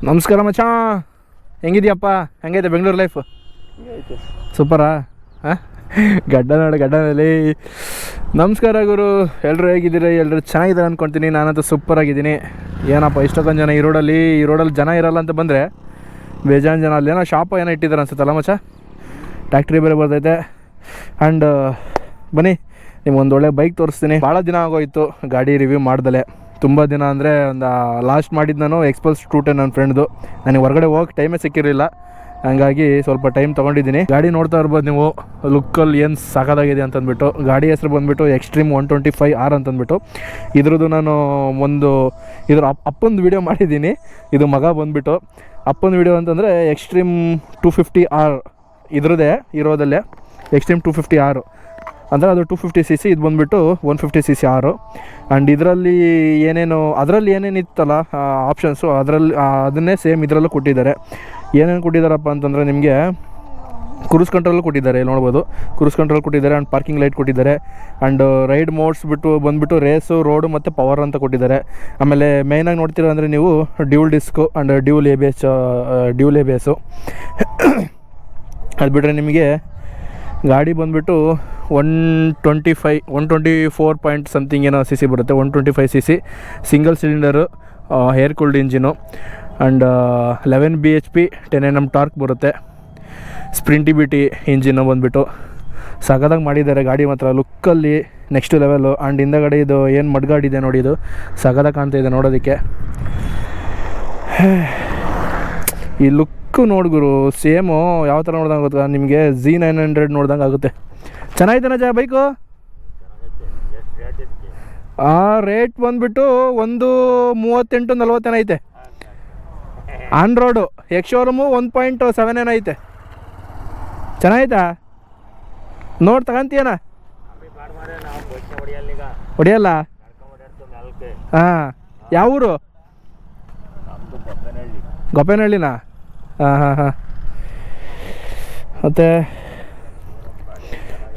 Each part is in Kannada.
ನಮಸ್ಕಾರ ಮಚ್ಚಾ, ಹೆಂಗಿದ್ಯಪ್ಪ? ಹೆಂಗೈತೆ ಬೆಂಗಳೂರು ಲೈಫ್? ಸೂಪರಾ? ಹಾಂ, ಗಡ್ಡನಲ್ಲಿ. ನಮಸ್ಕಾರ ಗುರು, ಎಲ್ಲರೂ ಹೇಗಿದ್ದೀರಿ? ಎಲ್ಲರೂ ಚೆನ್ನಾಗಿದ್ದಾರೆ ಅಂದ್ಕೊಳ್ತೀನಿ. ನಾನಂತೂ ಸೂಪರಾಗಿದ್ದೀನಿ. ಏನಪ್ಪ ಇಷ್ಟೊಂದು ಜನ ಈ ರೋಡಲ್ಲಿ ಜನ ಇರೋಲ್ಲ ಅಂತ ಬಂದರೆ ಬೇಜಾನ್ ಜನ. ಅಲ್ಲೇನೋ ಶಾಪ ಏನೋ ಇಟ್ಟಿದ್ದಾರೆ ಅನ್ಸುತ್ತಲ್ಲ ಮಚ್ಚ. ಟ್ಯಾಕ್ಟ್ರಿ ಬೇರೆ ಬರ್ತೈತೆ. ಆ್ಯಂಡ್ ಬನ್ನಿ, ನಿಮ್ಗೊಂದು ಒಳ್ಳೆ ಬೈಕ್ ತೋರಿಸ್ತೀನಿ. ಭಾಳ ದಿನ ಆಗೋಯಿತು ಗಾಡಿ ರಿವ್ಯೂ ಮಾಡ್ದಲೆ. ತುಂಬ ದಿನ ಅಂದರೆ ಒಂದು ಲಾಸ್ಟ್ ಮಾಡಿದ್ದು ನಾನು ಎಕ್ಸ್ಪಲ್ಸ್ 210 ನನ್ನ ಫ್ರೆಂಡ್ದು. ನನಗೆ ಹೊರಗಡೆ ಹೋಗಕ್ಕೆ ಟೈಮೇ ಸಿಕ್ಕಿರಲಿಲ್ಲ, ಹಂಗಾಗಿ ಸ್ವಲ್ಪ ಟೈಮ್ ತೊಗೊಂಡಿದ್ದೀನಿ. ಗಾಡಿ ನೋಡ್ತಾ ಇರ್ಬೋದು ನೀವು, ಲುಕ್ಕಲ್ಲಿ ಏನು ಸಾಕಾಗಿದೆ ಅಂತಂದ್ಬಿಟ್ಟು. ಗಾಡಿ ಹೆಸರು ಬಂದುಬಿಟ್ಟು ಎಕ್ಸ್ಟ್ರೀಮ್ 125R ಅಂತಂದ್ಬಿಟ್ಟು. ಇದ್ರದ್ದು ನಾನು ಇದ್ರ ಅಪ್ಪಂದು ವೀಡಿಯೋ ಮಾಡಿದ್ದೀನಿ. ಇದು ಮಗ ಬಂದುಬಿಟ್ಟು ಅಪ್ಪನ ವೀಡಿಯೋ ಅಂತಂದರೆ ಎಕ್ಸ್ಟ್ರೀಮ್ 250R ಇದ್ರದ್ದೇ ಇರೋದಲ್ಲೇ. ಎಕ್ಸ್ಟ್ರೀಮ್ 250R ಅಂದರೆ ಅದು 250cc, ಇದು ಬಂದುಬಿಟ್ಟು 150cc R. ಆ್ಯಂಡ್ ಇದರಲ್ಲಿ ಅದರಲ್ಲಿ ಏನೇನಿತ್ತಲ್ಲ ಆಪ್ಷನ್ಸು, ಅದನ್ನೇ ಸೇಮ್ ಇದರಲ್ಲೂ ಕೊಟ್ಟಿದ್ದಾರೆ. ಏನೇನು ಕೊಟ್ಟಿದ್ದಾರಪ್ಪ ಅಂತಂದರೆ ನಿಮಗೆ ಕ್ರೂಸ್ ಕಂಟ್ರೋಲ್ ಕೊಟ್ಟಿದ್ದಾರೆ, ಇಲ್ಲಿ ನೋಡ್ಬೋದು. ಕ್ರೂಸ್ ಕಂಟ್ರೋಲ್ ಕೊಟ್ಟಿದ್ದಾರೆ. ಆ್ಯಂಡ್ ಪಾರ್ಕಿಂಗ್ ಲೈಟ್ ಕೊಟ್ಟಿದ್ದಾರೆ. ಆ್ಯಂಡ್ ರೈಡ್ ಮೋಡ್ಸ್ ಬಂದುಬಿಟ್ಟು ರೇಸು, ರೋಡು ಮತ್ತು ಪವರ್ ಅಂತ ಕೊಟ್ಟಿದ್ದಾರೆ. ಆಮೇಲೆ ಮೇಯ್ನಾಗಿ ನೋಡ್ತೀರ ಅಂದರೆ ನೀವು dual disk and dual A B S. ಅದು ಬಿಟ್ಟರೆ ನಿಮಗೆ ಗಾಡಿ ಬಂದುಬಿಟ್ಟು 124 ಪಾಯಿಂಟ್ ಸಮಥಿಂಗ್ ಏನೋ CC ಬರುತ್ತೆ. 125cc single cylinder, air cooled engine. And 11 bhp 10 Nm torque ಬರುತ್ತೆ. ಸ್ಪ್ರಿಂಟಿಬಿಟಿ ಇಂಜಿನ್ನು ಬಂದುಬಿಟ್ಟು ಸಗದಾಗಿ ಮಾಡಿದ್ದಾರೆ ಗಾಡಿ ಮಾತ್ರ. ಲುಕ್ಕಲ್ಲಿ ನೆಕ್ಸ್ಟ್ ಲೆವೆಲು. ಆ್ಯಂಡ್ ಹಿಂದಗಡೆ ಇದು ಏನು ಮಡ್ಗಾಡಿ ಇದೆ ನೋಡಿ, ಇದು ಸಗದಾಗಿ ಕಾಣ್ತಾ ಇದೆ ನೋಡೋದಕ್ಕೆ. ಈ ಲುಕ್ಕು ನೋಡ್ಗುರು, ಸೇಮು ಯಾವ ಥರ ನೋಡ್ದಂಗೆ ಗೊತ್ತಾ ನಿಮಗೆ, Z900 ನೋಡ್ದಂಗೆ ಆಗುತ್ತೆ. ಚೆನ್ನಾಗಿದೆ ನಜ ಬೈಕು. ರೇಟ್ ಬಂದುಬಿಟ್ಟು 138-40 ಐತೆ. ಆನ್ ರೋಡು ಎಕ್ಸ್ ಶೋರೂಮು 1.7 ಐತೆ. ಚೆನ್ನಾಯ್ತಾ? ನೋಡಿ ತಗೊಂತೀಯನ? ಹೊಡಿಯಲ್ಲ? ಹಾಂ, ಯಾವ ಊರು? ಗೊಪ್ಪೇನಹಳ್ಳಿನಾ? ಹಾಂ. ಮತ್ತು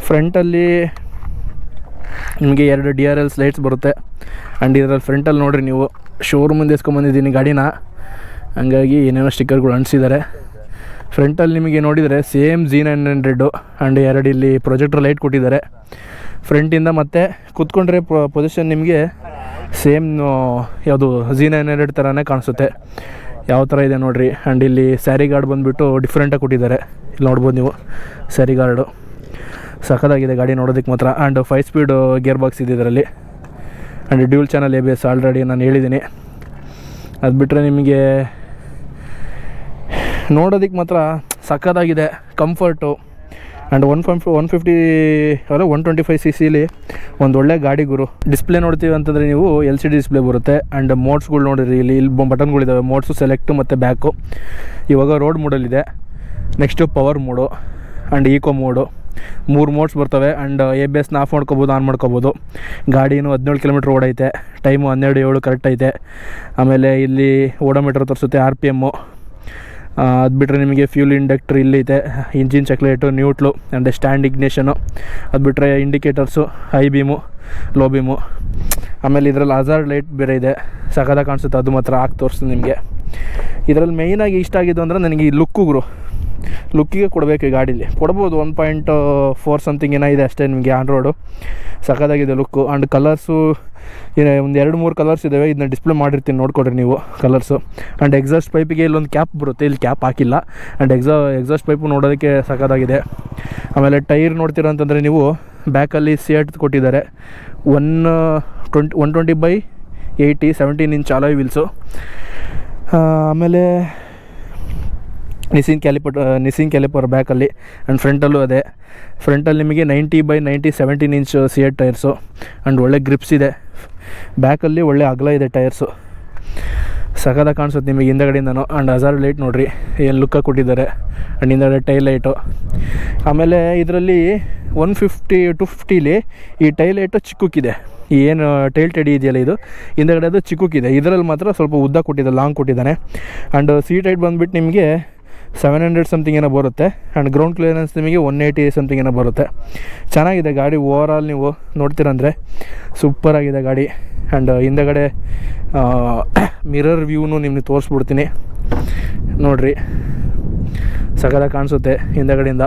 ಫ್ರಂಟಲ್ಲಿ ನಿಮಗೆ 2 DRLs ಲೈಟ್ಸ್ ಬರುತ್ತೆ. ಆ್ಯಂಡ್ ಇದರಲ್ಲಿ ಫ್ರಂಟಲ್ಲಿ ನೋಡಿರಿ ನೀವು, ಶೋರೂಮಿಂದ ಎಸ್ಕೊಂಬಂದಿದ್ದೀನಿ ಗಾಡಿನ, ಹಂಗಾಗಿ ಏನೇನೋ ಸ್ಟಿಕ್ಕರ್ಗಳು ಅಂಟಿಸಿದ್ದಾರೆ. ಫ್ರಂಟಲ್ಲಿ ನಿಮಗೆ ನೋಡಿದರೆ ಸೇಮ್ Z900. ಆ್ಯಂಡ್ 2 ಇಲ್ಲಿ ಪ್ರೊಜೆಕ್ಟರ್ ಲೈಟ್ ಕೊಟ್ಟಿದ್ದಾರೆ ಫ್ರಂಟಿಂದ. ಮತ್ತು ಕೂತ್ಕೊಂಡ್ರೆ ಪೊಸಿಷನ್ ನಿಮಗೆ ಸೇಮ್ ಯಾವುದು Z900 ಥರನೇ ಕಾಣಿಸುತ್ತೆ. ಯಾವ ಥರ ಇದೆ ನೋಡಿರಿ. ಆ್ಯಂಡ್ ಇಲ್ಲಿ ಸ್ಯಾರಿ ಗಾರ್ಡ್ ಬಂದುಬಿಟ್ಟು ಡಿಫ್ರೆಂಟಾಗಿ ಕೊಟ್ಟಿದ್ದಾರೆ. ಇಲ್ಲಿ ನೋಡ್ಬೋದು ನೀವು, ಸ್ಯಾರಿ ಗಾರ್ಡು ಸಖತ್ತಾಗಿದೆ ಗಾಡಿ ನೋಡೋದಕ್ಕೆ ಮಾತ್ರ. ಆ್ಯಂಡ್ 5 ಸ್ಪೀಡ್ ಗೇರ್ ಬಾಕ್ಸ್ ಇದೆ ಇದರಲ್ಲಿ. And dual channel ABS already ನಾನು ಹೇಳಿದ್ದೀನಿ. ಅದು ಬಿಟ್ಟರೆ ನಿಮಗೆ ನೋಡೋದಕ್ಕೆ ಮಾತ್ರ ಸಖತ್ತಾಗಿದೆ, ಕಂಫರ್ಟು. ಆ್ಯಂಡ್ 125cc ಒಂದು ಒಳ್ಳೆ ಗಾಡಿ ಗುರು. ಡಿಸ್ಪ್ಲೇ ನೋಡ್ತೀವಿ ಅಂತಂದರೆ ನೀವು LCD ಡಿಸ್ಪ್ಲೇ ಬರುತ್ತೆ. ಆ್ಯಂಡ್ ಮೋಡ್ಸ್ಗಳು ನೋಡಿರಿ, ಇಲ್ಲಿ ಬಟನ್ಗಳಿದ್ದಾವೆ. ಮೋಡ್ಸು ಸೆಲೆಕ್ಟು ಮತ್ತು ಬ್ಯಾಕು. ಇವಾಗ ರೋಡ್ ಮೋಡಲ್ಲಿದೆ. Next power mode and eco mode, 3 modes ಬರ್ತವೆ. ಆ್ಯಂಡ್ ABSನ ಆಫ್ ಮಾಡ್ಕೋಬೋದು, ಆನ್ ಮಾಡ್ಕೋಬೋದು. ಗಾಡಿನೂ 17 km ಓಡೈತೆ. ಟೈಮು 12:07 ಕರೆಕ್ಟ್ ಐತೆ. ಆಮೇಲೆ ಇಲ್ಲಿ ಓಡೋಮೀಟ್ರ್ ತೋರಿಸುತ್ತೆ, RPM. ಅದು ಬಿಟ್ಟರೆ ನಿಮಗೆ ಫ್ಯೂಲ್ ಇಂಡಕ್ಟ್ರ್ ಇಲ್ಲೈತೆ, engine check light, neutral and stand ignition. ಅದು ಬಿಟ್ಟರೆ indicators, high beam, low beam. ಆಮೇಲೆ ಇದರಲ್ಲಿ ಹಜಾರ್ಡ್ ಲೈಟ್ ಬೇರೆ ಇದೆ, ಸಖತ್ತಾಗಿ ಕಾಣಿಸುತ್ತೆ. ಅದು ಮಾತ್ರ ಹಾಕಿ ತೋರಿಸ್ತೀನಿ ನಿಮಗೆ. ಇದರಲ್ಲಿ ಮೇಯ್ನಾಗಿ ಇಷ್ಟ ಆಗಿದ್ದು ಅಂದರೆ ನನಗೆ ಈ ಲುಕ್ಕಿಗೆ ಕೊಡಬೇಕು. ಈ ಗಾಡೀಲಿ ಕೊಡ್ಬೋದು 1.4 ಸಮಥಿಂಗ್ ಏನೋ ಇದೆ ಅಷ್ಟೇ ನಿಮಗೆ. ಆನ್ ರೋಡು ಸಖತ್ತಾಗಿದೆ ಲುಕ್ಕು. ಆ್ಯಂಡ್ ಕಲರ್ಸು ಒಂದು 2-3 ಕಲರ್ಸ್ ಇದ್ದಾವೆ. ಇದನ್ನ ಡಿಸ್ಪ್ಲೇ ಮಾಡಿರ್ತೀನಿ, ನೋಡ್ಕೊಡ್ರಿ ನೀವು ಕಲರ್ಸು. ಆ್ಯಂಡ್ ಎಕ್ಸಾಸ್ಟ್ ಪೈಪಿಗೆ ಇಲ್ಲೊಂದು ಕ್ಯಾಪ್ ಬರುತ್ತೆ, ಇಲ್ಲಿ ಕ್ಯಾಪ್ ಹಾಕಿಲ್ಲ. ಆ್ಯಂಡ್ ಎಕ್ಸಾಸ್ಟ್ ಪೈಪು ನೋಡೋದಕ್ಕೆ ಸಖತ್ತಾಗಿದೆ. ಆಮೇಲೆ ಟೈರ್ ನೋಡ್ತೀರ ಅಂತಂದರೆ ನೀವು ಬ್ಯಾಕಲ್ಲಿ ಸಿಯಟ್ ಕೊಟ್ಟಿದ್ದಾರೆ. 120/80 17 ಇಂಚ್ ಅಲಾಯ್ ವೀಲ್ಸು. ಆಮೇಲೆ ನಿಸ್ಸಿನ್ ಕ್ಯಾಲಿಪರ್ ಬ್ಯಾಕಲ್ಲಿ. ಆ್ಯಂಡ್ ಫ್ರಂಟಲ್ಲೂ ಅದೇ. ಫ್ರಂಟಲ್ಲಿ ನಿಮಗೆ 90/90 17 ಇಂಚ್ ಸಿಯಟ್ ಟೈರ್ಸು. ಆ್ಯಂಡ್ ಒಳ್ಳೆ ಗ್ರಿಪ್ಸ್ ಇದೆ. ಬ್ಯಾಕಲ್ಲಿ ಒಳ್ಳೆ ಅಗಲ ಇದೆ ಟೈರ್ಸು, ಸಖತ್ತಾಗಿ ಕಾಣಿಸುತ್ತೆ ನಿಮಗೆ ಹಿಂದಗಡೆಯಿಂದನೂ. ಆ್ಯಂಡ್ ಹಜಾರ್ಡ್ ಲೈಟ್ ನೋಡಿರಿ ಏನು ಲುಕ್ಕಾಗಿ ಕೊಟ್ಟಿದ್ದಾರೆ. ಆ್ಯಂಡ್ ಹಿಂದಗಡೆ ಟೈಲ್ ಲೈಟು. ಆಮೇಲೆ ಇದರಲ್ಲಿ 250 ಈ ಟೈಲ್ ಲೈಟು ಚಿಕ್ಕಕ್ಕಿದೆ. ಏನು ಟೈಲ್ ಟೆಡಿ ಇದೆಯಲ್ಲ, ಇದು ಹಿಂದಗಡೆ ಅದು ಚಿಕ್ಕಕ್ಕಿದೆ. ಇದರಲ್ಲಿ ಮಾತ್ರ ಸ್ವಲ್ಪ ಉದ್ದ ಕೊಟ್ಟಿದ್ದೆ, ಲಾಂಗ್ ಕೊಟ್ಟಿದ್ದಾನೆ. ಆ್ಯಂಡ್ ಸೀಟ್ ಹೈಟ್ ಬಂದುಬಿಟ್ಟು ನಿಮಗೆ 700 ಸಮಥಿಂಗ್ ಏನೋ ಬರುತ್ತೆ. ಆ್ಯಂಡ್ ಗ್ರೌಂಡ್ ಕ್ಲಿಯರೆನ್ಸ್ ನಿಮಗೆ 180 ಸಮಥಿಂಗ್ ಏನೋ ಬರುತ್ತೆ. ಚೆನ್ನಾಗಿದೆ ಗಾಡಿ. ಓವರಾಲ್ ನೀವು ನೋಡ್ತೀರಂದರೆ ಸೂಪರಾಗಿದೆ ಗಾಡಿ. ಆ್ಯಂಡ್ ಹಿಂದಗಡೆ ಮಿರರ್ ವ್ಯೂನು ನಿಮಗೆ ತೋರಿಸ್ಬಿಡ್ತೀನಿ. ನೋಡಿರಿ ಸಗದ ಕಾಣಿಸುತ್ತೆ ಹಿಂದಗಡೆಯಿಂದ.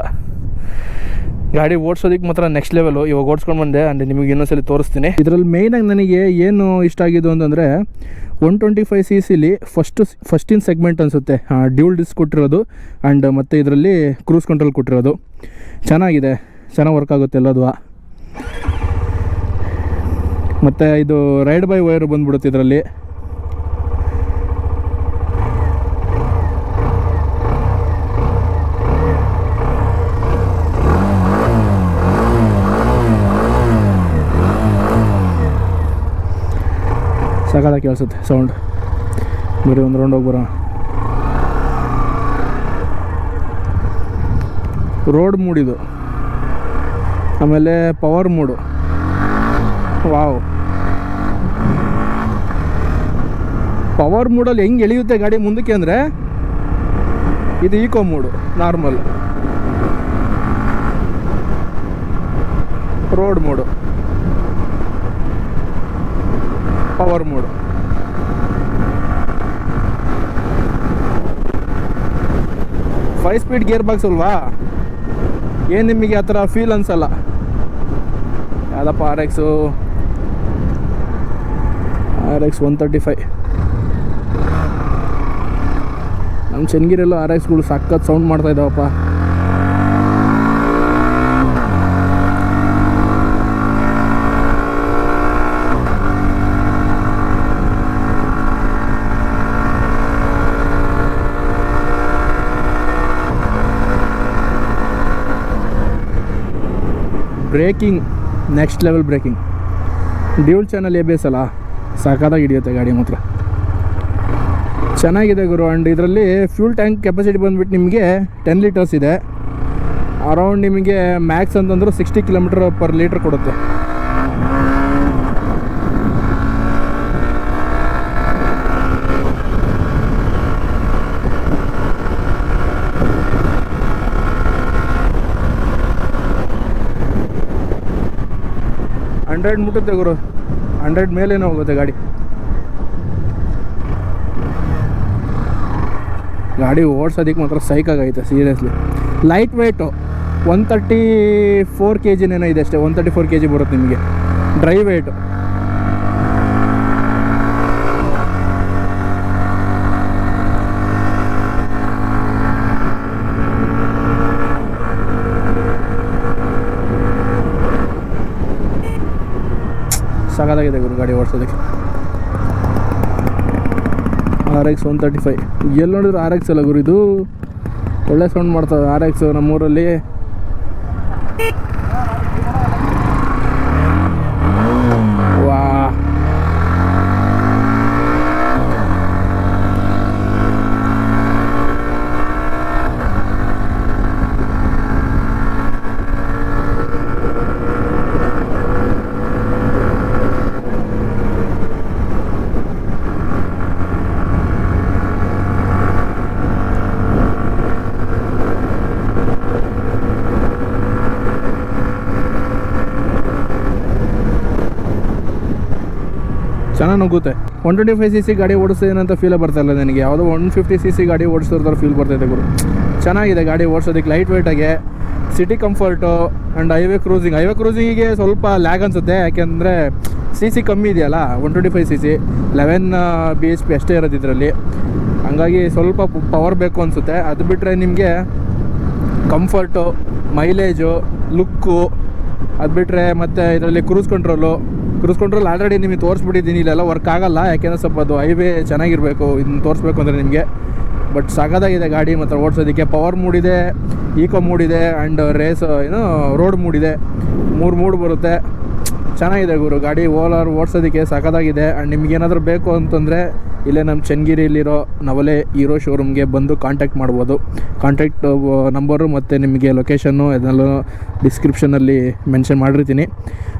ಗಾಡಿ ಓಡಿಸೋದಕ್ಕೆ ಮಾತ್ರ ನೆಕ್ಸ್ಟ್ ಲೆವೆಲು. ಇವಾಗ ಓಡಿಸ್ಕೊಂಡು ಬಂದೆ ಆ್ಯಂಡ್ ನಿಮಗೆ ಇನ್ನೊಂದ್ಸಲಿ ತೋರಿಸ್ತೀನಿ. ಇದರಲ್ಲಿ ಮೇಯ್ನಾಗಿ ನನಗೆ ಏನು ಇಷ್ಟ ಆಗಿದ್ದು ಅಂತಂದರೆ 125 cc ಫಸ್ಟಿನ ಸೆಗ್ಮೆಂಟ್ ಅನಿಸುತ್ತೆ, ಡ್ಯೂಲ್ ಡಿಸ್ಕ್ ಕೊಟ್ಟಿರೋದು ಆ್ಯಂಡ್ ಮತ್ತು ಇದರಲ್ಲಿ ಕ್ರೂಸ್ ಕಂಟ್ರೋಲ್ ಕೊಟ್ಟಿರೋದು. ಚೆನ್ನಾಗಿದೆ, ಚೆನ್ನಾಗಿ ವರ್ಕ್ ಆಗುತ್ತೆ ಎಲ್ಲದು. ಮತ್ತು ಇದು ರೈಡ್ ಬೈ ವೈರ್ ಬಂದ್ಬಿಡುತ್ತೆ ಇದರಲ್ಲಿ. ಸಕಾಲ ಕೇಳಿಸುತ್ತೆ ಸೌಂಡ್. ಬರೀ ಒಂದು ರೌಂಡ್ ಹೋಗಿ ಬರೋಣ. ರೋಡ್ ಮೂಡಿದು, ಆಮೇಲೆ ಪವರ್ ಮೂಡು. ವಾವ್, ಪವರ್ ಮೂಡಲ್ಲಿ ಹೆಂಗೆ ಎಳೆಯುತ್ತೆ ಗಾಡಿ ಮುಂದಕ್ಕೆ ಅಂದರೆ, ಇದು eco mode normal. Road mode, power mode. Five speed gear box ಅಲ್ವಾ, ಏನು ನಿಮಗೆ ಆ ಥರ ಫೀಲ್ ಅನ್ಸಲ್ಲ. ಯಾವುದಪ್ಪ RX 135. ನಮ್ಮ ಚೆನ್ನಗಿರೆಲ್ಲೂ RXಗಳು ಸಖತ್ ಸೌಂಡ್ ಮಾಡ್ತಾ ಇದ್ದಾವಪ್ಪ. Braking next level braking. Dual channel ABS ಅಲ್ಲ, ಸಾಕಾದಾಗಿ ಹಿಡಿಯುತ್ತೆ ಗಾಡಿ ಮಾತ್ರ. ಚೆನ್ನಾಗಿದೆ ಗುರು. ಆ್ಯಂಡ್ ಇದರಲ್ಲಿ ಫ್ಯೂಲ್ ಟ್ಯಾಂಕ್ ಕೆಪಾಸಿಟಿ ಬಂದುಬಿಟ್ಟು ನಿಮಗೆ 10 ಲೀಟರ್ಸ್ ಇದೆ. ಅರೌಂಡ್ ನಿಮಗೆ ಮ್ಯಾಕ್ಸ್ ಅಂತಂದ್ರೆ 60 km/ಲೀಟ್ರ್ ಕೊಡುತ್ತೆ. ಹಂಡ್ರೆಡ್ ಮುಟ್ಟುತ್ತೆ ಗುರು, 100 ಮೇಲೇನೆ ಹೋಗುತ್ತೆ ಗಾಡಿ. ಗಾಡಿ ಓಡಿಸೋದಕ್ಕೆ ಮಾತ್ರ ಸೈಕಾಗೈತೆ ಸೀರಿಯಸ್ಲಿ. ಲೈಟ್ ವೆಯ್ಟು 134 kg ಇದೆ ಅಷ್ಟೇ. 134 kg ಬರುತ್ತೆ ನಿಮಗೆ ಡ್ರೈ ವೆಯ್ಟು. ಸಾಕಾಗಿದೆ ಗುರು ಗಾಡಿ ಓಡಿಸೋದಕ್ಕೆ. RX 135 ಎಲ್ಲಿ ನೋಡಿದ್ರು RX ಅಲ್ಲ ಗುರು, ಇದು ಒಳ್ಳೆ ಸೌಂಡ್ ಮಾಡ್ತದೆ RX ನಮ್ಮೂರಲ್ಲಿ. ವಾ, ಚೆನ್ನಾಗಿ ನುಗ್ಗುತ್ತೆ. 125 cc ಗಾಡಿ ಓಡಿಸ್ತೀನಂತ ಫೀಲೇ ಬರ್ತಾಯಿಲ್ಲ ನನಗೆ. ಯಾವುದೋ 150 cc ಗಾಡಿ ಓಡಿಸೋ ಥರ ಫೀಲ್ ಬರ್ತೈತೆ ಗುರು. ಚೆನ್ನಾಗಿದೆ ಗಾಡಿ ಓಡಿಸೋದಕ್ಕೆ, ಲೈಟ್ ವೆಯ್ಟಾಗೆ, ಸಿಟಿ ಕಂಫರ್ಟು ಆ್ಯಂಡ್ ಹೈವೇ ಕ್ರೂಸಿಂಗಿಗೆ ಸ್ವಲ್ಪ ಲ್ಯಾಗ್ ಅನಿಸುತ್ತೆ. ಯಾಕೆಂದರೆ CC ಕಮ್ಮಿ ಇದೆಯಲ್ಲ, 125 cc 11 bhp ಅಷ್ಟೇ ಇರೋದು ಇದರಲ್ಲಿ. ಹಂಗಾಗಿ ಸ್ವಲ್ಪ ಪವರ್ ಬೇಕು ಅನಿಸುತ್ತೆ. ಅದು ಬಿಟ್ಟರೆ ನಿಮಗೆ ಕಂಫರ್ಟು, ಮೈಲೇಜು, ಲುಕ್ಕು, ಅದು ಬಿಟ್ಟರೆ ಮತ್ತು ಇದರಲ್ಲಿ ಕ್ರೂಸ್ ಕಂಟ್ರೋಲ್ ಆಲ್ರೆಡಿ ನಿಮಗೆ ತೋರಿಸ್ಬಿಟ್ಟಿದ್ದೀನಿ. ಇಲ್ಲೆಲ್ಲ ವರ್ಕ್ ಆಗೋಲ್ಲ, ಯಾಕೆಂದರೆ ಸ್ವಲ್ಪ ಅದು ಹೈವೇ ಚೆನ್ನಾಗಿರಬೇಕು ಇದನ್ನು ತೋರಿಸ್ಬೇಕು ಅಂದರೆ ನಿಮಗೆ. ಬಟ್ ಸಗದಾಗಿದೆ ಗಾಡಿ ಮಾತ್ರ ಓಡಿಸೋದಕ್ಕೆ. ಪವರ್ ಮೂಡಿದೆ, ಈಕೋ ಮೂಡಿದೆ ಆ್ಯಂಡ್ ರೋಡ್ ಮೂಡಿದೆ. 3 ಮೂಡ್ ಬರುತ್ತೆ. ಚೆನ್ನಾಗಿದೆ ಗುರು ಗಾಡಿ ಓಡಿಸೋದಕ್ಕೆ ಸಖತ್ತಾಗಿದೆ. ಆ್ಯಂಡ್ ನಿಮಗೇನಾದರೂ ಬೇಕು ಅಂತಂದರೆ ಇಲ್ಲೇ ನಮ್ಮ ಚೆನ್ನಗಿರಿಲಿರೋ ನವಲೆ ಹೀರೋ ಶೋರೂಮ್ಗೆ ಬಂದು ಕಾಂಟ್ಯಾಕ್ಟ್ ಮಾಡ್ಬೋದು. ಕಾಂಟ್ಯಾಕ್ಟ್ ನಂಬರು ಮತ್ತು ನಿಮಗೆ ಲೊಕೇಶನ್ನು ಇದನ್ನೆಲ್ಲ ಡಿಸ್ಕ್ರಿಪ್ಷನಲ್ಲಿ ಮೆನ್ಷನ್ ಮಾಡಿರ್ತೀನಿ.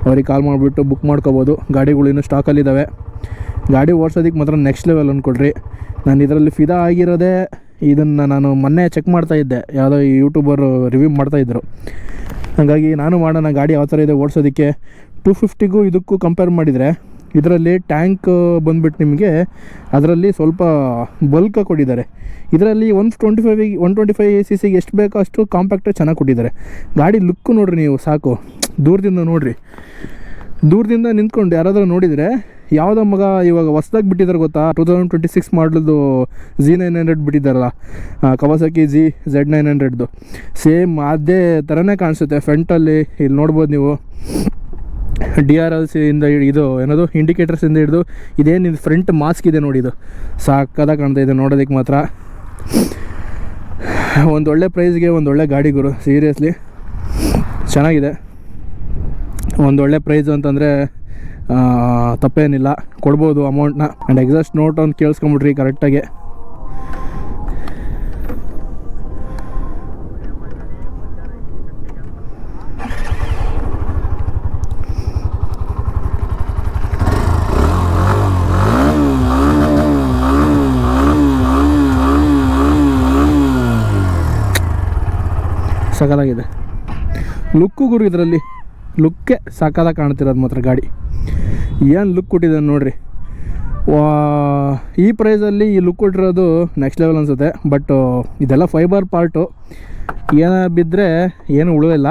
ಅವ್ರಿಗೆ ಕಾಲ್ ಮಾಡಿಬಿಟ್ಟು ಬುಕ್ ಮಾಡ್ಕೋಬೋದು. ಗಾಡಿಗಳು ಇನ್ನೂ ಸ್ಟಾಕಲ್ಲಿದ್ದಾವೆ. ಗಾಡಿ ಓಡಿಸೋದಕ್ಕೆ ಮಾತ್ರ ನೆಕ್ಸ್ಟ್ ಲೆವೆಲ್ ಅಂದ್ಕೊಡ್ರಿ. ನಾನು ಇದರಲ್ಲಿ ಫಿದಾ ಆಗಿರೋದೇ, ಇದನ್ನು ನಾನು ಮೊನ್ನೆ ಚೆಕ್ ಮಾಡ್ತಾಯಿದ್ದೆ, ಯಾವುದೋ ಯೂಟ್ಯೂಬರು ರಿವ್ಯೂ ಮಾಡ್ತಾಯಿದ್ರು. ಹಾಗಾಗಿ ನಾನು ಮಾಡೋಣ ಗಾಡಿ ಯಾವ ಥರ ಇದೆ ಓಡಿಸೋದಕ್ಕೆ. 250ಗೂ ಇದಕ್ಕೂ ಕಂಪೇರ್ ಮಾಡಿದರೆ ಇದರಲ್ಲಿ ಟ್ಯಾಂಕ್ ಬಂದುಬಿಟ್ಟು ನಿಮಗೆ ಅದರಲ್ಲಿ ಸ್ವಲ್ಪ ಬಲ್ಕ ಕೊಟ್ಟಿದ್ದಾರೆ. ಇದರಲ್ಲಿ 125 cc ಎಷ್ಟು ಬೇಕೋ ಅಷ್ಟು ಕಾಂಪ್ಯಾಕ್ಟ್ ಚೆನ್ನಾಗಿ ಕೊಟ್ಟಿದ್ದಾರೆ. ಗಾಡಿ ಲುಕ್ಕು ನೋಡಿರಿ ನೀವು ಸಾಕು, ದೂರದಿಂದ ನೋಡಿರಿ. ದೂರದಿಂದ ನಿಂತ್ಕೊಂಡು ಯಾರಾದರೂ ನೋಡಿದರೆ ಯಾವುದೋ ಮಗ ಇವಾಗ ಹೊಸ್ದಾಗಿ ಬಿಟ್ಟಿದ್ದಾರೆ ಗೊತ್ತಾ, 2026 ಮಾಡಲದು Z900 ಬಿಟ್ಟಿದ್ದಾರಲ್ಲ, ಕವಾಸಕಿ Z900ದು ಸೇಮ್ ಅದೇ ಥರನೇ ಕಾಣಿಸುತ್ತೆ. ಫ್ರಂಟಲ್ಲಿ ಇಲ್ಲಿ ನೋಡ್ಬೋದು ನೀವು, DRLs ಇಂದ ಇದು ಏನದು ಇಂಡಿಕೇಟರ್ಸಿಂದ ಹಿಡಿದು ಇದೇನು ಇದು ಫ್ರಂಟ್ ಮಾಸ್ಕ್ ಇದೆ ನೋಡಿ, ಇದು ಸಾಕಾದಾಗ ಕಾಣ್ತಾ ಇದೆ ನೋಡೋದಕ್ಕೆ ಮಾತ್ರ. ಒಂದು ಒಳ್ಳೆ ಪ್ರೈಸ್ಗೆ ಒಂದು ಒಳ್ಳೆ ಗಾಡಿ ಗುರು, ಸೀರಿಯಸ್ಲಿ ಚೆನ್ನಾಗಿದೆ. ಒಂದು ಒಳ್ಳೆ ಪ್ರೈಸು ಅಂತಂದರೆ ತಪ್ಪೇನಿಲ್ಲ, ಕೊಡ್ಬೋದು ಅಮೌಂಟ್ನ. ಆ್ಯಂಡ್ ಎಕ್ಸಾಸ್ಟ್ ನೋಟ್ ಅಂತ ಕೇಳಿಸ್ಕೊಂಬಿಟ್ರಿ ಕರೆಕ್ಟಾಗಿ. ಸಖತ್ತಾಗಿದೆ ಲುಕ್ಕು ಗುರು, ಇದರಲ್ಲಿ ಲುಕ್ಕೇ ಸಾಕಾದಾಗ ಕಾಣ್ತಿರೋದು ಮಾತ್ರ ಗಾಡಿ. ಏನು ಲುಕ್ ಕೊಟ್ಟಿದೆ ನೋಡಿರಿ. ಈ ಪ್ರೈಸಲ್ಲಿ ಈ ಲುಕ್ ಕೊಟ್ಟಿರೋದು ನೆಕ್ಸ್ಟ್ ಲೆವೆಲ್ ಅನಿಸುತ್ತೆ. ಬಟ್ ಇದೆಲ್ಲ ಫೈಬರ್ ಪಾರ್ಟು, ಏನ ಬಿದ್ದರೆ ಏನು ಉಳಿದಿಲ್ಲ,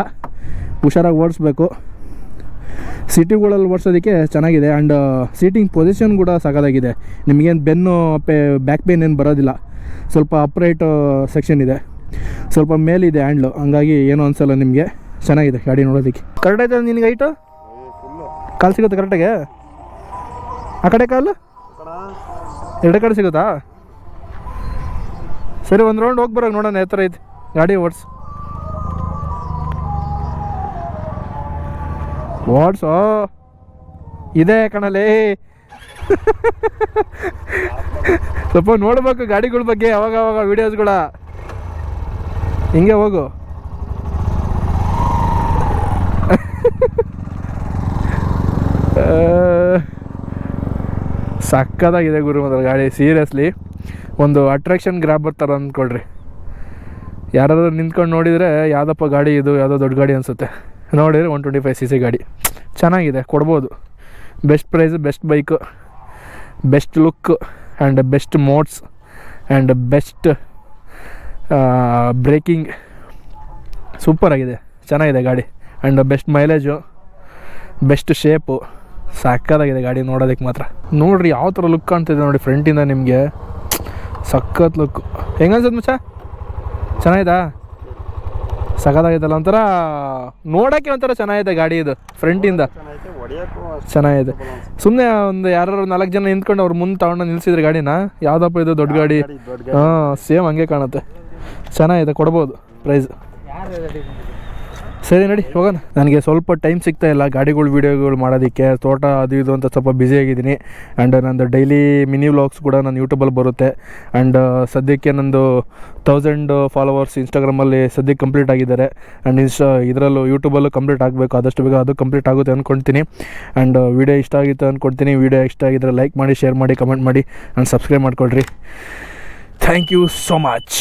ಹುಷಾರಾಗಿ ಓಡಿಸ್ಬೇಕು. ಸಿಟಿಗಳಲ್ಲಿ ಓಡಿಸೋದಕ್ಕೆ ಚೆನ್ನಾಗಿದೆ. ಆ್ಯಂಡ್ ಸೀಟಿಂಗ್ ಪೊಸಿಷನ್ ಕೂಡ ಸಾಕಾಗಿದೆ. ನಿಮಗೇನು ಬ್ಯಾಕ್ ಪೇನ್ ಏನು ಬರೋದಿಲ್ಲ. ಸ್ವಲ್ಪ ಅಪ್ರೈಟ್ ಸೆಕ್ಷನ್ ಇದೆ, ಸ್ವಲ್ಪ ಮೇಲಿದೆ ಹ್ಯಾಂಡ್ಲು, ಹಂಗಾಗಿ ಏನೂ ಅನಿಸಲ್ಲ ನಿಮಗೆ. ಚೆನ್ನಾಗಿದೆ ಗಾಡಿ ನೋಡೋದಕ್ಕೆ. ಕರೆಕ್ಟ್ ಆಯ್ತು ನಿನಗೆ ಹೈಟು? ಕಾಲು ಸಿಗುತ್ತೆ ಕರೆಕ್ಟಾಗೆ? ಆ ಕಡೆ ಕಾಲು ಎರಡು ಕಡೆ ಸಿಗುತ್ತಾ? ಸರಿ, ಒಂದು ರೌಂಡ್ ಹೋಗಿ ಬರೋಕೆ ನೋಡೋಣ ಯಾವ ಥರ ಐತೆ ಗಾಡಿ. ವಾಟ್ಸೋ ಇದೆ ಕಣಲೇ. ಸ್ವಲ್ಪ ನೋಡ್ಬೇಕು ಗಾಡಿಗಳ ಬಗ್ಗೆ ಅವಾಗ ವೀಡಿಯೋಸ್ಗಳ. ಹಿಂಗೆ ಹೋಗು. ಸಕ್ಕತ್ತಾಗಿದೆ ಗುರು ಮಾತ್ರ ಗಾಡಿ, ಸೀರಿಯಸ್ಲಿ ಒಂದು ಅಟ್ರಾಕ್ಷನ್ ಗ್ರಾಬರ್ ಥರ ಅಂದ್ಕೊಳ್ರಿ. ಯಾರಾದರೂ ನಿಂತ್ಕೊಂಡು ನೋಡಿದರೆ ಯಾವುದಪ್ಪ ಗಾಡಿ ಇದು, ಯಾವುದೋ ದೊಡ್ಡ ಗಾಡಿ ಅನಿಸುತ್ತೆ. ನೋಡಿದರೆ 125 cc ಗಾಡಿ ಚೆನ್ನಾಗಿದೆ, ಕೊಡ್ಬೋದು. Best price, best bike, best look and best modes and best braking. ಸೂಪರಾಗಿದೆ, ಚೆನ್ನಾಗಿದೆ ಗಾಡಿ. And best mileage, best shape, ಸಕ್ಕತ್ತಾಗಿದೆ ಗಾಡಿ ನೋಡೋದಕ್ಕೆ ಮಾತ್ರ. ನೋಡಿರಿ ಯಾವ ಥರ ಲುಕ್ ಕಾಣ್ತಿದೆ ನೋಡಿ ಫ್ರಂಟಿಂದ ನಿಮಗೆ, ಸಖತ್ ಲುಕ್ಕು. ಹೆಂಗನ್ಸದ್ ಮಚ್ಚ? ಚೆನ್ನಾಗಿದಾ? ಸಖತ್ತಾಗಿದ್ದಲ್ಲ, ಒಂಥರ ನೋಡೋಕ್ಕೆ ಒಂಥರ ಚೆನ್ನಾಗಿದೆ ಗಾಡಿ ಇದು ಫ್ರಂಟಿಂದ, ಚೆನ್ನಾಗಿದೆ. ಸುಮ್ಮನೆ ಒಂದು ಯಾರು 4 ಜನ ನಿಂತ್ಕೊಂಡು ಅವ್ರು ಮುಂದೆ ತಗೊಂಡು ನಿಲ್ಸಿದ್ರೆ ಗಾಡಿನ, ಯಾವುದಪ್ಪ ಇದು ದೊಡ್ಡ ಗಾಡಿ, ಹಾಂ ಸೇಮ್ ಹಂಗೆ ಕಾಣುತ್ತೆ. ಚೆನ್ನಾಗಿದೆ, ಕೊಡ್ಬೋದು ಪ್ರೈಸ್. ಸರಿ ನಡಿ ಹೋಗೋಣ. ನನಗೆ ಸ್ವಲ್ಪ ಟೈಮ್ ಸಿಗ್ತಾ ಇಲ್ಲ ಗಾಡಿಗಳು ವೀಡಿಯೋಗಳು ಮಾಡೋದಕ್ಕೆ, ತೋಟ ಅದು ಇದು ಅಂತ ಸ್ವಲ್ಪ ಬ್ಯುಸಿಯಾಗಿದ್ದೀನಿ. ಆ್ಯಂಡ್ ನಂದು ಡೈಲಿ ಮಿನಿ ವ್ಲಾಗ್ಸ್ ಕೂಡ ನನ್ನ ಯೂಟ್ಯೂಬಲ್ಲಿ ಬರುತ್ತೆ. ಆ್ಯಂಡ್ ಸದ್ಯಕ್ಕೆ ನಂದು 1000 ಫಾಲೋವರ್ಸ್ ಇನ್ಸ್ಟಾಗ್ರಾಮಲ್ಲಿ ಸದ್ಯಕ್ಕೆ ಕಂಪ್ಲೀಟ್ ಆಗಿದ್ದಾರೆ. ಆ್ಯಂಡ್ ಇದರಲ್ಲೂ ಯೂಟ್ಯೂಬಲ್ಲೂ ಕಂಪ್ಲೀಟ್ ಆಗಬೇಕು, ಆದಷ್ಟು ಬೇಗ ಅದು ಕಂಪ್ಲೀಟ್ ಆಗುತ್ತೆ ಅಂದ್ಕೊಳ್ತೀನಿ. ಆ್ಯಂಡ್ ವೀಡಿಯೋ ಇಷ್ಟ ಆಗಿತ್ತು ಅಂದ್ಕೊಳ್ತೀನಿ. ವೀಡಿಯೋ ಇಷ್ಟ ಆಗಿದ್ದರೆ ಲೈಕ್ ಮಾಡಿ, ಶೇರ್ ಮಾಡಿ, ಕಮೆಂಟ್ ಮಾಡಿ ಆ್ಯಂಡ್ ಸಬ್ಸ್ಕ್ರೈಬ್ ಮಾಡ್ಕೊಳ್ರಿ. Thank you so much.